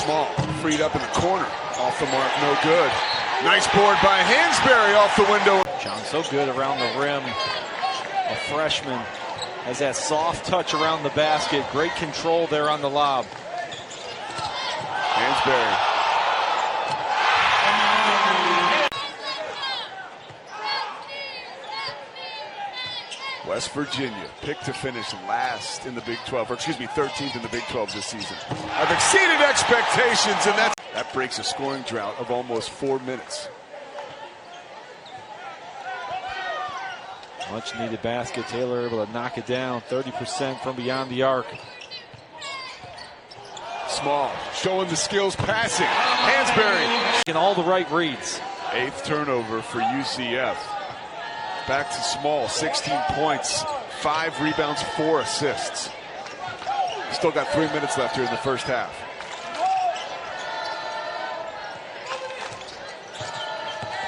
Small, freed up in the corner. Off the mark, no good. Nice board by Hansberry off the window. John so good around the rim. A freshman has that soft touch around the basket. Great control there on the lob. Hansberry. West Virginia picked to finish last in the Big 12, or excuse me, 13th in the Big 12 this season. I've exceeded expectations, and that breaks a scoring drought of almost 4 minutes. Much needed basket. Taylor able to knock it down. 30% from beyond the arc. Small, showing the skills passing. Hansberry. In all the right reads. 8th turnover for UCF. Back to Small, 16 points, 5 rebounds, 4 assists. Still got 3 minutes left here in the first half.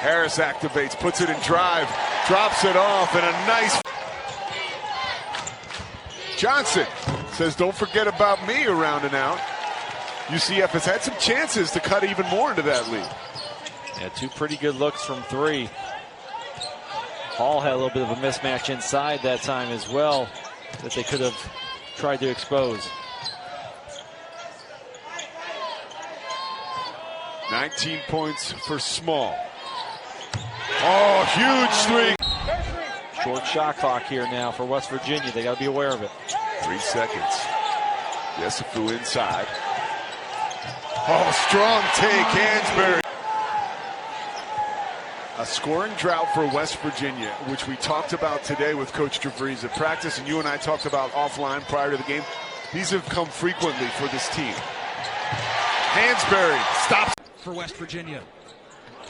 Harris activates, puts it in drive, drops it off, and a nice... Johnson says, don't forget about me around and out. UCF has had some chances to cut even more into that lead. Yeah, 2 pretty good looks from 3. Hall had a little bit of a mismatch inside that time as well that they could have tried to expose. 19 points for Small. Oh, huge 3. Short shot clock here now for West Virginia. They got to be aware of it. 3 seconds. Yesufu inside. Oh, strong take, Hansberry. A scoring drought for West Virginia, which we talked about today with Coach DeVries at practice, and you and I talked about offline prior to the game. These have come frequently for this team. Hansberry stops. For West Virginia.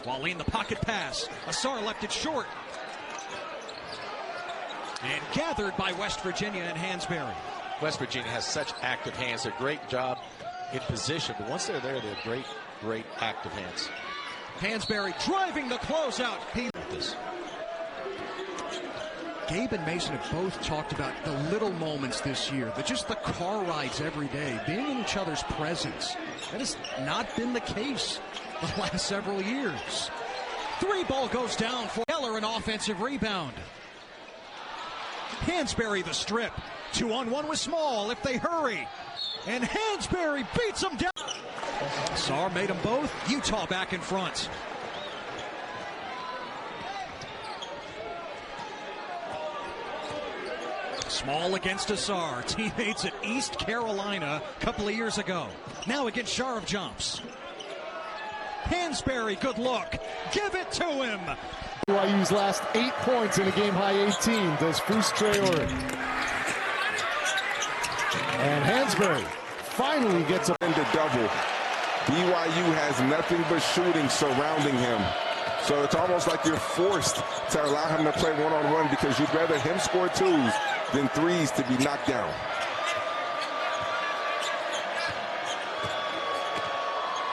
Wally in the pocket pass. Asar left it short. And gathered by West Virginia and Hansberry. West Virginia has such active hands. They're great job in position, but once they're there, they're great active hands. Hansberry driving the closeout. Gabe and Mason have both talked about the little moments this year, just the car rides every day, being in each other's presence. That has not been the case the last several years. 3 ball goes down for Keller, an offensive rebound. Hansberry the strip. 2-on-1 with Small if they hurry. And Hansberry beats them down. Sar made them both. Utah back in front. Small against Asar. Teammates at East Carolina a couple of years ago. Now against Sharif jumps. Hansberry, good look. Give it to him. BYU's last 8 points in a game-high 18 does Fus Traore. And Hansberry finally gets up into double. BYU has nothing but shooting surrounding him. So it's almost like you're forced to allow him to play one-on-one because you'd rather him score 2s than 3s to be knocked down.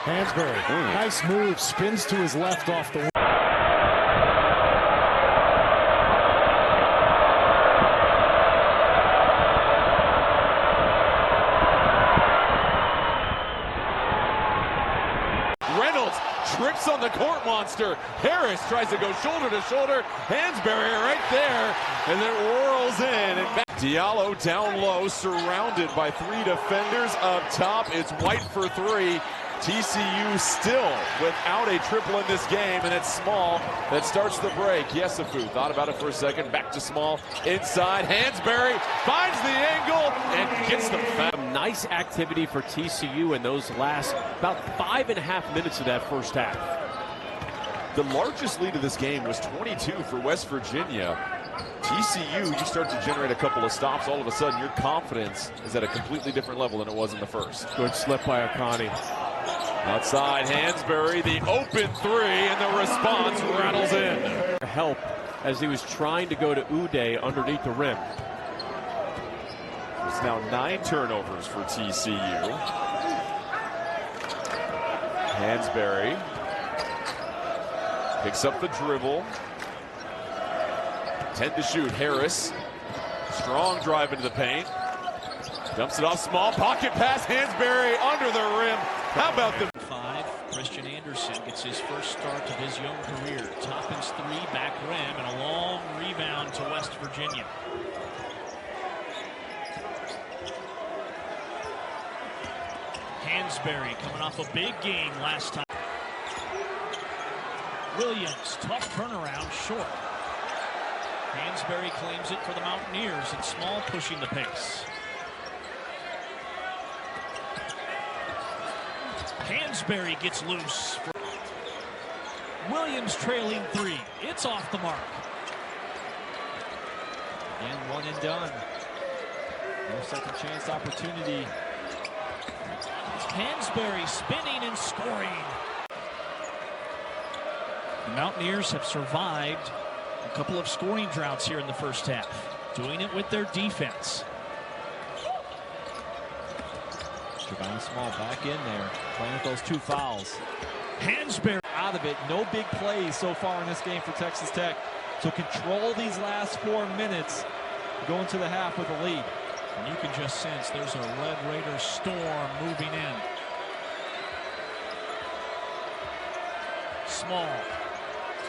Hansberry, nice move, spins to his left off the wing. Trips on the court monster. Harris tries to go shoulder to shoulder. Hansberry right there, and then whirls in. And back. Diallo down low, surrounded by 3 defenders up top. It's White for 3. TCU still without a triple in this game, and it's Small that starts the break. Yesufu thought about it for a second. Back to Small inside. Hansberry finds the angle and gets them foul. Nice activity for TCU in those last about 5.5 minutes of that first half. The largest lead of this game was 22 for West Virginia. TCU, you start to generate a couple of stops, all of a sudden your confidence is at a completely different level than it was in the first. Good slip by Amani. Outside, Hansberry, the open 3, and the response rattles in. Help as he was trying to go to Uday underneath the rim. It's now 9 turnovers for TCU. Hansberry picks up the dribble. 10 to shoot. Harris, strong drive into the paint. Dumps it off Small. Pocket pass. Hansberry under the rim. How about the 5? Christian Anderson gets his first start of his young career. Toppin's 3, back rim, and a long rebound to West Virginia. Hansberry coming off a big game last time. Williams, tough turnaround, short. Hansberry claims it for the Mountaineers, and Small pushing the pace. Hansberry gets loose. Williams trailing 3. It's off the mark. And one and done. No second chance opportunity. Hansberry spinning and scoring. The Mountaineers have survived a couple of scoring droughts here in the first half, doing it with their defense. Javon Small back in there, playing with those 2 fouls. Hansberry Out of it, no big plays so far in this game for Texas Tech. So control these last 4 minutes, go into the half with a lead. And you can just sense there's a Red Raider storm moving in. Small.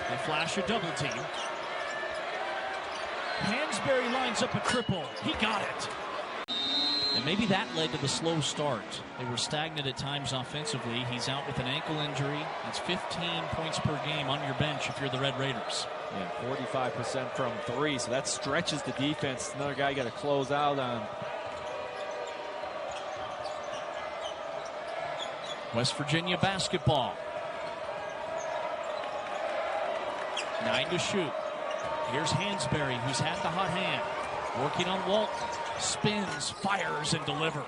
They flash a double team. Hansberry lines up a triple. He got it. And maybe that led to the slow start. They were stagnant at times offensively. He's out with an ankle injury. That's 15 points per game on your bench if you're the Red Raiders. Yeah, 45% from 3, so that stretches the defense. Another guy you got to close out on. West Virginia basketball. 9 to shoot. Here's Hansberry, who's had the hot hand. Working on Walton. Spins, fires, and delivers.